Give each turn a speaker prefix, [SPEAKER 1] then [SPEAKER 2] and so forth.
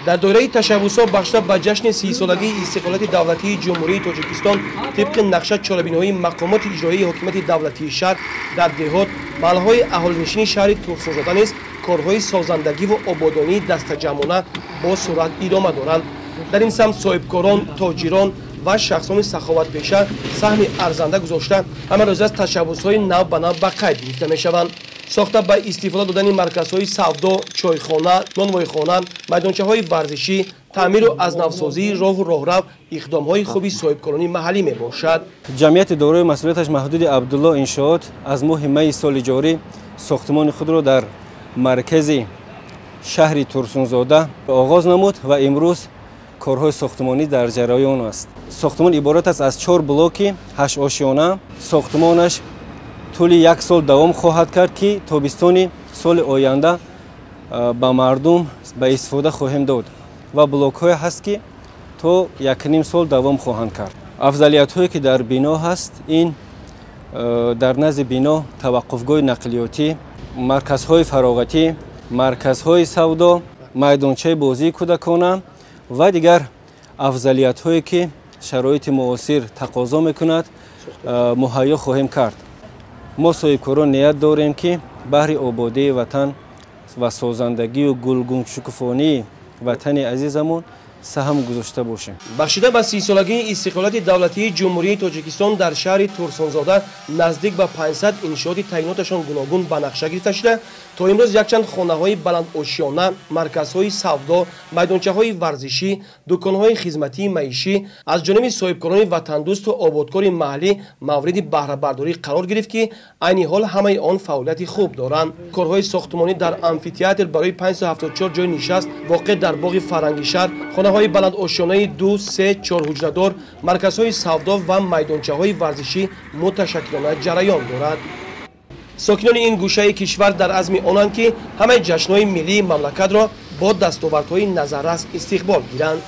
[SPEAKER 1] در دوره تشبوس‌ها بخشیده به جشن 30 سالگی استقلالیت دولتی جمهوری تاجیکستان طبق نقشه چاله‌بین‌های مقامات اجرایی حکومت دولتی شهر در دهات محل‌های اهالی‌نشین شهر ترسونزاده نیز کارهای سازندگی و آبادانی دسته‌جمعانه با سرعت ادامه دارند. در این سمت صاحبکاران، تاجران و شخصان سخاوتپیشه سهم ارزنده گذاشته همه روز از تشبوس‌های نو به نو به قید گرفته می‌شوند. ساخته به استفاده دادن مرکزهای سودا، چایخانه، نانوایخانه، میدانچه‌های ورزشی، تعمیر و از نوسازی راه و راهرو اقدام‌های خوبی صاحبکاران محلی میباشد.
[SPEAKER 2] جمعیت دارای مسئولیتش محدود عبدالله انشاءات از ماه می سال جاری ساختمان خود را در مرکز شهر ترسونزاده آغاز نمود و امروز کارهای ساختمانی در جریان است. ساختمان عبارت است از 4 بلوک 8 آشیانه. ساختمانش طول 1 سال دوام خواهد کرد که تابستان سال آینده به مردم به استفاده خواهیم داد و بلوک های هست که تا 1.5 سال دوام خواهند کرد. افضلیت هایی که در بنا هست این در نزد بنا توقفگاه نقلیاتی، مرکزهای فراغتی، مرکزهای سودا، میدانچه بازی کودکانه و دیگر افضلیت هایی که شرایط معاصر تقاضا میکند مهیا خواهیم کرد. ما صاحبکاران نیت داریم که بهر آبادی وطن و سازندگی و گلگون شکوفانی وطن عزیزمون سهم گذاشته باشیم.
[SPEAKER 1] بخشیده به 30 سالگی استقلالیت دولتی جمهوری تاجیکستان در شهر ترسونزاده نزدیک به 500 انشاءات تعییناتشان گوناگون به نقشه گرفته شده تا امروز یکچند خانه‌های بلند آشیانه، مرکزهای سودا، میدانچه‌های ورزشی، دکان‌های خدمتی معیشی از جانب صاحبکاران وطندوست و آبادکار محلی مورد بهره برداری قرار گرفت که عین حال همه آن فعالیت خوب دارند. کارهای ساختمانی در آمفی‌تئاتر برای 574 جای نشست واقع در باغ فرنگی شهر، خانه‌های بلند آشیانه 2، 3، 4 حجره‌دار، مرکزهای سودا و میدانچه‌های ورزشی متشکلانه جریان دارد. ساکنان این گوشه کشور در عزم آنند که همه جشن‌های ملی مملکت را با دستاوردهای نظررس استقبال گیرند.